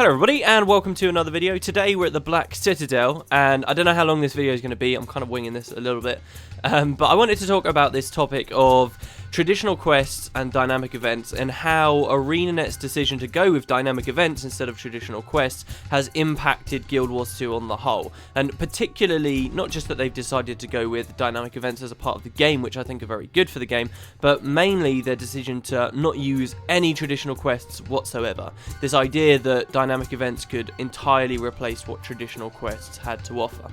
Hello everybody and welcome to another video. Today we're at the Black Citadel and I don't know how long this video is going to be. I'm kind of winging this a little bit. But I wanted to talk about this topic of traditional quests and dynamic events and how ArenaNet's decision to go with dynamic events instead of traditional quests has impacted Guild Wars 2 on the whole. And particularly, not just that they've decided to go with dynamic events as a part of the game, which I think are very good for the game, but mainly their decision to not use any traditional quests whatsoever. This idea that dynamic events could entirely replace what traditional quests had to offer.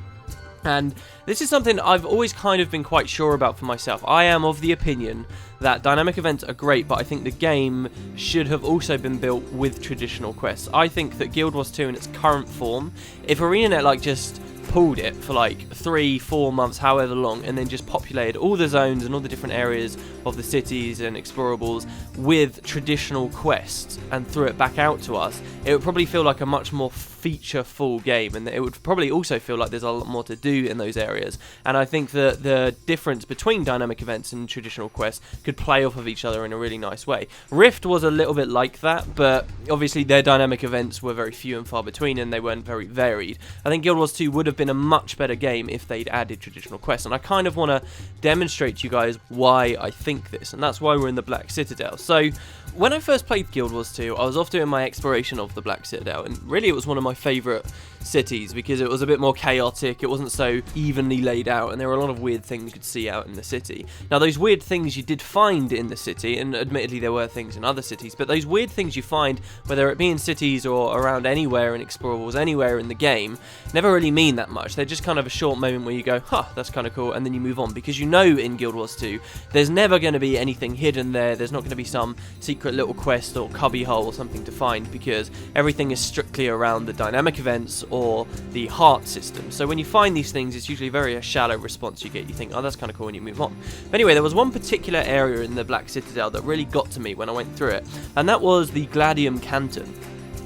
And this is something I've always kind of been quite sure about for myself. I am of the opinion that dynamic events are great, but I think the game should have also been built with traditional quests. I think that Guild Wars 2 in its current form, if ArenaNet just pulled it for 3-4 months, however long, and then just populated all the zones and all the different areas of the cities and explorables with traditional quests and threw it back out to us, it would probably feel like a much more feature-full game, and it would probably also feel like there's a lot more to do in those areas. And I think that the difference between dynamic events and traditional quests could play off of each other in a really nice way. Rift was a little bit like that, but obviously their dynamic events were very few and far between and they weren't very varied. I think Guild Wars 2 would have been a much better game if they'd added traditional quests, and I kind of want to demonstrate to you guys why I think this, and that's why we're in the Black Citadel. So when I first played Guild Wars 2, I was off doing my exploration of the Black Citadel, and really it was one of my favourite cities because it was a bit more chaotic, it wasn't so evenly laid out, and there were a lot of weird things you could see out in the city. Now those weird things you did find in the city, and admittedly there were things in other cities, but those weird things you find, whether it be in cities or around anywhere in explorables, anywhere in the game, never really mean that much. They're just kind of a short moment where you go, huh, that's kind of cool, and then you move on, because you know in Guild Wars 2 there's never going to be anything hidden there, there's not going to be some secret little quest or cubbyhole or something to find, because everything is strictly around the dynamic events or the heart system. So when you find these things, it's usually a shallow response you get. You think, oh, that's kind of cool, and you move on. But anyway, there was one particular area in the Black Citadel that really got to me when I went through it, and that was the Gladium Canton.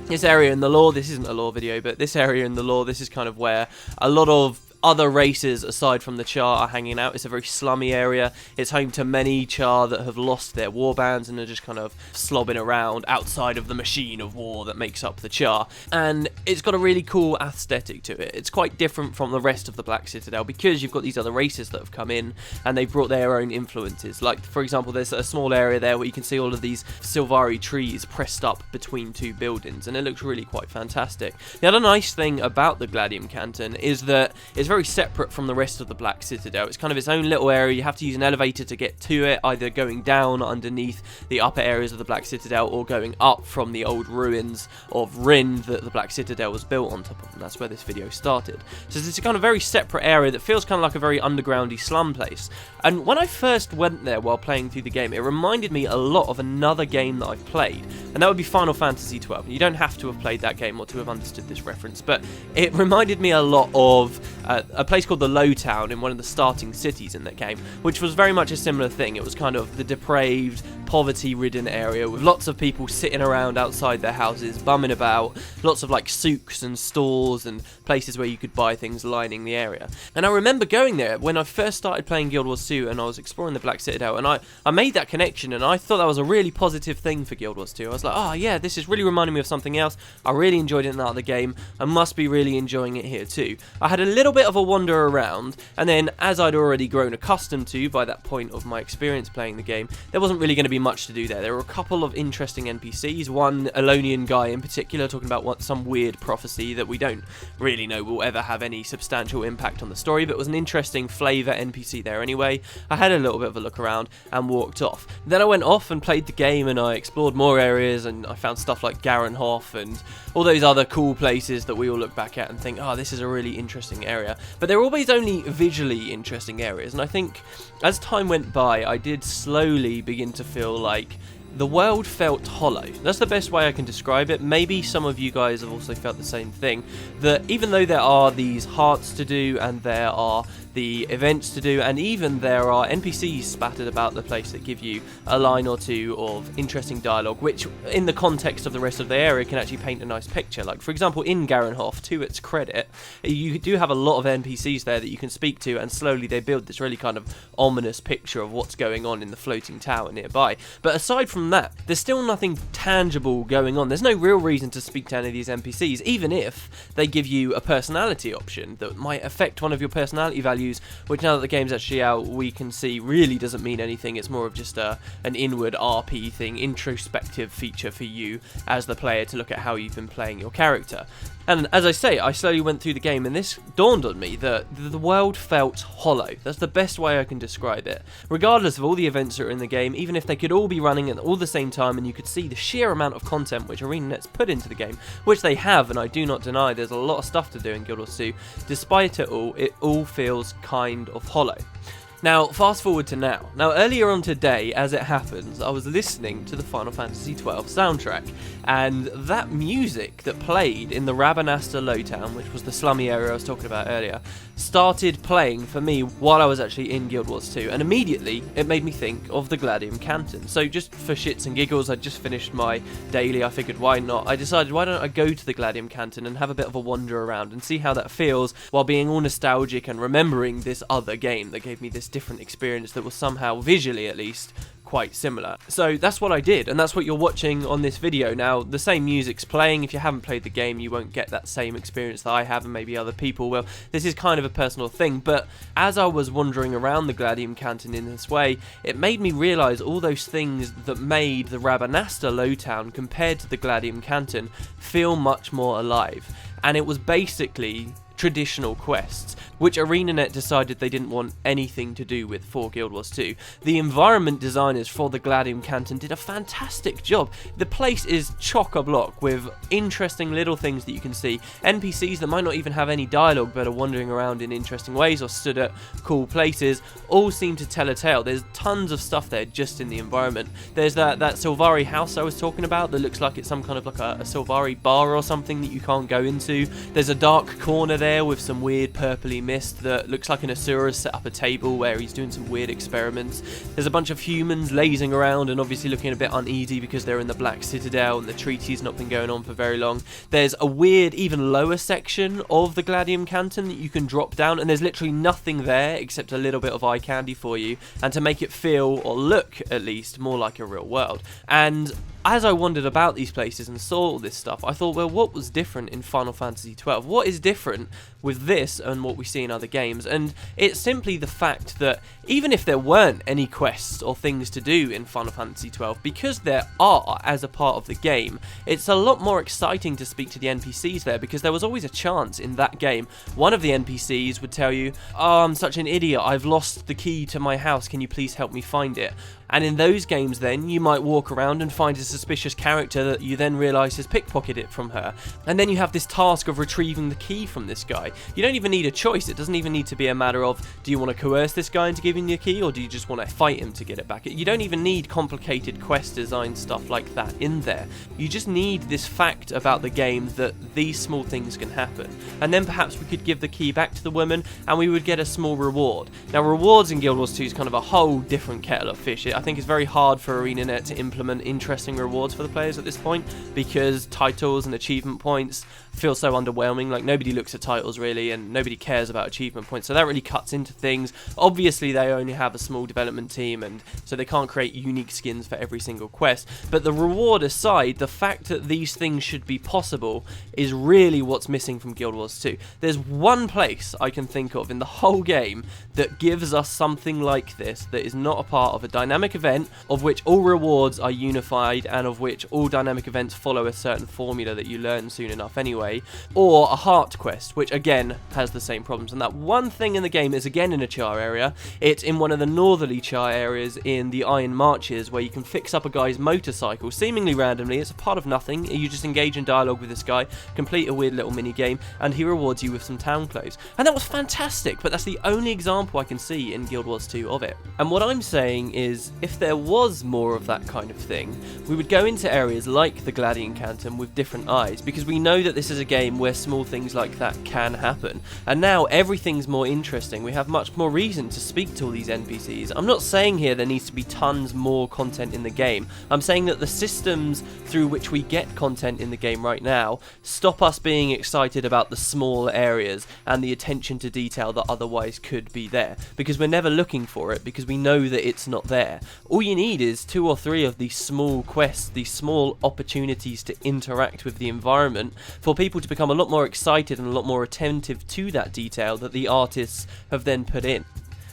This area in the lore, this isn't a lore video, but this area in the lore, this is kind of where a lot of other races aside from the Char are hanging out. It's a very slummy area. It's home to many Char that have lost their warbands and are just kind of slobbing around outside of the machine of war that makes up the Char. And it's got a really cool aesthetic to it. It's quite different from the rest of the Black Citadel because you've got these other races that have come in and they've brought their own influences. Like, for example, there's a small area there where you can see all of these Silvari trees pressed up between two buildings, and it looks really quite fantastic. The other nice thing about the Gladium Canton is that it's very separate from the rest of the Black Citadel. It's kind of its own little area. You have to use an elevator to get to it, either going down underneath the upper areas of the Black Citadel or going up from the old ruins of Rin that the Black Citadel was built on top of, and that's where this video started. So it's a kind of very separate area that feels kind of like a very undergroundy slum place. And when I first went there while playing through the game, it reminded me a lot of another game that I've played, and that would be Final Fantasy XII. You don't have to have played that game or to have understood this reference, but it reminded me a lot of a place called the Lowtown in one of the starting cities in that game, which was very much a similar thing. It was kind of the depraved, poverty-ridden area with lots of people sitting around outside their houses, bumming about, lots of souks and stores and places where you could buy things lining the area. And I remember going there when I first started playing Guild Wars 2 and I was exploring the Black Citadel, and I made that connection, and I thought that was a really positive thing for Guild Wars 2. I was like, oh yeah, this is really reminding me of something else. I really enjoyed it in that other game. I must be really enjoying it here too. I had a little bit of a wander around, and then as I'd already grown accustomed to by that point of my experience playing the game, there wasn't really going to be much to do there. There were a couple of interesting NPCs, one Elonian guy in particular talking about some weird prophecy that we don't really know will ever have any substantial impact on the story, but it was an interesting flavour NPC there anyway. I had a little bit of a look around and walked off. Then I went off and played the game and I explored more areas, and I found stuff like Garenhof and all those other cool places that we all look back at and think, oh, this is a really interesting area. But they're always only visually interesting areas, and I think as time went by, I did slowly begin to feel like the world felt hollow. That's the best way I can describe it. Maybe some of you guys have also felt the same thing, that even though there are these hearts to do and there are the events to do, and even there are NPCs spattered about the place that give you a line or two of interesting dialogue, which in the context of the rest of the area can actually paint a nice picture. Like, for example, in Garenhof, to its credit, you do have a lot of NPCs there that you can speak to, and slowly they build this really kind of ominous picture of what's going on in the floating tower nearby. But aside from from that, there's still nothing tangible going on. There's no real reason to speak to any of these NPCs, even if they give you a personality option that might affect one of your personality values, which now that the game's actually out, we can see really doesn't mean anything. It's more of just an inward RP thing, introspective feature for you as the player to look at how you've been playing your character. And as I say, I slowly went through the game and this dawned on me that the world felt hollow. That's the best way I can describe it. Regardless of all the events that are in the game, even if they could all be running at all the same time and you could see the sheer amount of content which ArenaNet's put into the game, which they have, and I do not deny there's a lot of stuff to do in Guild Wars 2, despite it all feels kind of hollow. Now, fast forward to now. Now, earlier on today, as it happens, I was listening to the Final Fantasy XII soundtrack, and that music that played in the Rabanasta Lowtown, which was the slummy area I was talking about earlier, started playing for me while I was actually in Guild Wars 2, and immediately it made me think of the Gladium Canton. So just for shits and giggles, I'd just finished my daily, I figured why not? I decided why don't I go to the Gladium Canton and have a bit of a wander around and see how that feels while being all nostalgic and remembering this other game that gave me this different experience that was somehow, visually at least, quite similar. So that's what I did, and that's what you're watching on this video. Now, the same music's playing. If you haven't played the game, you won't get that same experience that I have and maybe other people will. This is kind of a personal thing, but as I was wandering around the Gladium Canton in this way, it made me realise all those things that made the Rabanasta Lowtown compared to the Gladium Canton feel much more alive. And it was basically traditional quests, which ArenaNet decided they didn't want anything to do with for Guild Wars 2. The environment designers for the Gladium Canton did a fantastic job. The place is chock-a-block with interesting little things that you can see. NPCs that might not even have any dialogue but are wandering around in interesting ways or stood at cool places all seem to tell a tale. There's tons of stuff there just in the environment. There's that Sylvari house I was talking about that looks like it's some kind of like a Sylvari bar or something that you can't go into. There's a dark corner there with some weird purpley mist that looks like an Asura's set up a table where he's doing some weird experiments. There's a bunch of humans lazing around and obviously looking a bit uneasy because they're in the Black Citadel and the treaty's not been going on for very long. There's a weird, even lower section of the Gladium Canton that you can drop down, and there's literally nothing there except a little bit of eye candy for you, and to make it feel, or look at least, more like a real world. And as I wandered about these places and saw all this stuff, I thought, well, what was different in Final Fantasy XII? What is different with this and what we see in other games? And it's simply the fact that even if there weren't any quests or things to do in Final Fantasy XII, because there are as a part of the game, it's a lot more exciting to speak to the NPCs there, because there was always a chance in that game one of the NPCs would tell you, oh, I'm such an idiot, I've lost the key to my house, can you please help me find it? And in those games then, you might walk around and find a suspicious character that you then realise has pickpocketed it from her. And then you have this task of retrieving the key from this guy. You don't even need a choice. It doesn't even need to be a matter of, do you want to coerce this guy into giving you a key, or do you just want to fight him to get it back? You don't even need complicated quest design stuff like that in there. You just need this fact about the game that these small things can happen. And then perhaps we could give the key back to the woman and we would get a small reward. Now, rewards in Guild Wars 2 is kind of a whole different kettle of fish. I think it's very hard for ArenaNet to implement interesting rewards for the players at this point, because titles and achievement points feel so underwhelming. Like, nobody looks at titles really, and nobody cares about achievement points, so that really cuts into things. Obviously they only have a small development team, and so they can't create unique skins for every single quest, but the reward aside, the fact that these things should be possible is really what's missing from Guild Wars 2. There's one place I can think of in the whole game that gives us something like this, that is not a part of a dynamic event, of which all rewards are unified, and of which all dynamic events follow a certain formula that you learn soon enough anyway, or a heart quest, which again has the same problems. And that one thing in the game is again in a char area. It's in one of the northerly char areas in the Iron Marches, where you can fix up a guy's motorcycle seemingly randomly. It's a part of nothing. You just engage in dialogue with this guy, complete a weird little mini game, and he rewards you with some town clothes. And that was fantastic, but that's the only example I can see in Guild Wars 2 of it. And what I'm saying is, if there was more of that kind of thing, we would go into areas like the Gladium Canton with different eyes, because we know that this is a game where small things like that can happen. And now everything's more interesting. We have much more reason to speak to all these NPCs. I'm not saying here there needs to be tons more content in the game. I'm saying that the systems through which we get content in the game right now stop us being excited about the small areas and the attention to detail that otherwise could be there, because we're never looking for it, because we know that it's not there. All you need is 2 or 3 of these small quests, these small opportunities to interact with the environment, for people to become a lot more excited and a lot more attentive to that detail that the artists have then put in.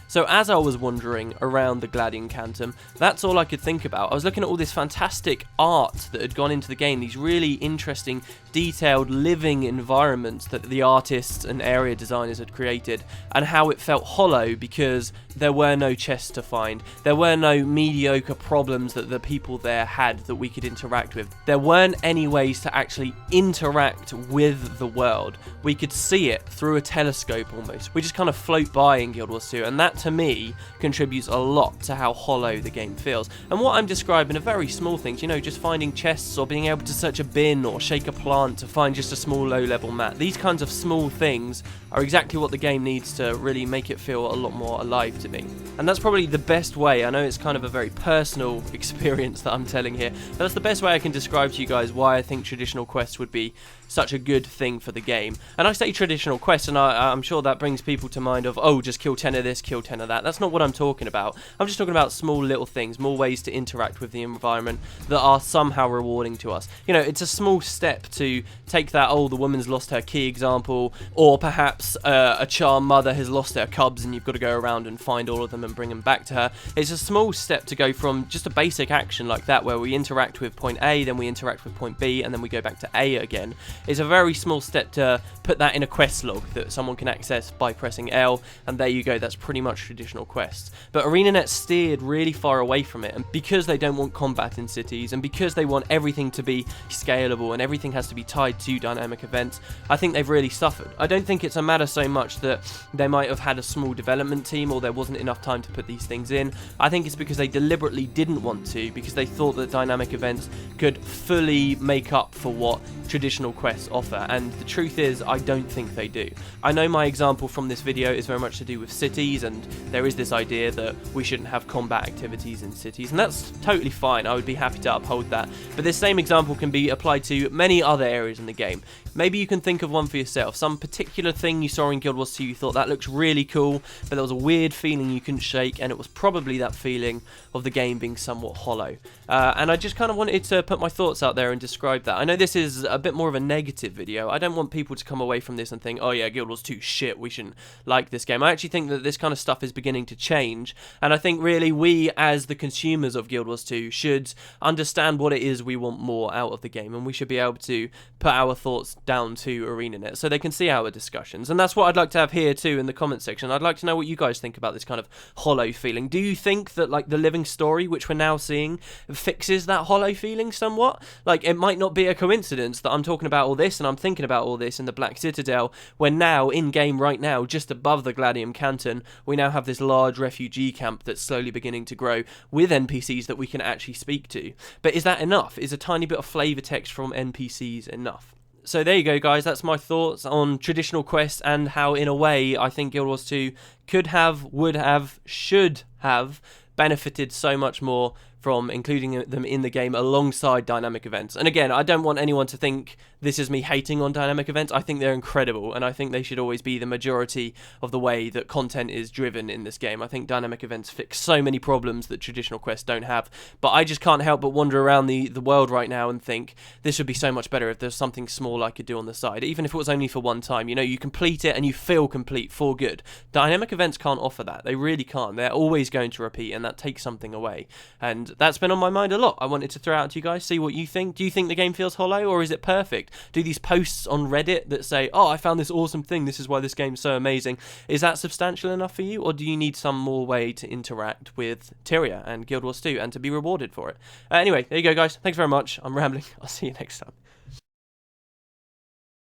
So as I was wandering around the Gladium Cantum, that's all I could think about. I was looking at all this fantastic art that had gone into the game, these really interesting, detailed, living environments that the artists and area designers had created, and how it felt hollow because there were no chests to find. There were no mediocre problems that the people there had that we could interact with. There weren't any ways to actually interact with the world. We could see it through a telescope almost. We just kind of float by in Guild Wars 2, and that to me contributes a lot to how hollow the game feels. And what I'm describing are very small things, you know, just finding chests or being able to search a bin or shake a plant to find just a small low-level mat. These kinds of small things are exactly what the game needs to really make it feel a lot more alive to me. And that's probably the best way. I know it's kind of a very personal experience that I'm telling here, but that's the best way I can describe to you guys why I think traditional quests would be such a good thing for the game. And I say traditional quests, and I'm sure that brings people to mind of, oh, just kill 10 of this, kill 10 of that. That's not what I'm talking about. I'm just talking about small little things, more ways to interact with the environment that are somehow rewarding to us. You know, it's a small step to take that, oh, the woman's lost her key example, or perhaps a charm mother has lost her cubs and you've got to go around and find all of them and bring them back to her. It's a small step to go from just a basic action like that, where we interact with point A, then we interact with point B, and then we go back to A again. It's a very small step to put that in a quest log that someone can access by pressing L, and there you go, that's pretty much traditional quests. But ArenaNet steered really far away from it, and because they don't want combat in cities, and because they want everything to be scalable and everything has to be tied to dynamic events, I think they've really suffered. I don't think it's a matter so much that they might have had a small development team or there wasn't enough time to put these things in. I think it's because they deliberately didn't want to, because they thought that dynamic events could fully make up for what traditional quests offer, and the truth is I don't think they do. I know my example from this video is very much to do with cities, and there is this idea that we shouldn't have combat activities in cities, and that's totally fine. I would be happy to uphold that, but this same example can be applied to many other areas in the game. Maybe you can think of one for yourself, some particular thing you saw in Guild Wars 2, you thought that looks really cool, but there was a weird feeling you couldn't shake, and it was probably that feeling of the game being somewhat hollow. And I just kind of wanted to put my thoughts out there and describe that. I know this is a bit more of a negative video. I don't want people to come away from this and think, oh yeah, Guild Wars 2 shit, we shouldn't like this game. I actually think that this kind of stuff is beginning to change, and I think really we as the consumers of Guild Wars 2 should understand what it is we want more out of the game, and we should be able to put our thoughts down to ArenaNet so they can see our discussions. And that's what I'd like to have here too in the comment section. I'd like to know what you guys think about this kind of hollow feeling. Do you think that like the living story, which we're now seeing, fixes that hollow feeling somewhat? Like, it might not be a coincidence that I'm talking about all this and I'm thinking about all this in the Black Citadel, when now in game right now, just above the Gladium Canton, we now have this large refugee camp that's slowly beginning to grow with NPCs that we can actually speak to. But is that enough? Is a tiny bit of flavor text from NPCs enough? So there you go, guys. That's my thoughts on traditional quests and how, in a way, I think Guild Wars 2 could have, would have, should have benefited so much more from including them in the game alongside dynamic events. And again, I don't want anyone to think this is me hating on dynamic events. I think they're incredible, and I think they should always be the majority of the way that content is driven in this game. I think dynamic events fix so many problems that traditional quests don't have, but I just can't help but wander around the world right now and think this would be so much better if there's something small I could do on the side, even if it was only for one time. You know, you complete it and you feel complete for good. Dynamic events can't offer that. They really can't. They're always going to repeat, and that takes something away. And that's been on my mind a lot. I wanted to throw out to you guys, see what you think. Do you think the game feels hollow, or is it perfect? Do these posts on Reddit that say, oh, I found this awesome thing, this is why this game's so amazing, is that substantial enough for you, or do you need some more way to interact with Tyria and Guild Wars 2 and to be rewarded for it? Anyway, there you go, guys. Thanks very much. I'm rambling. I'll see you next time.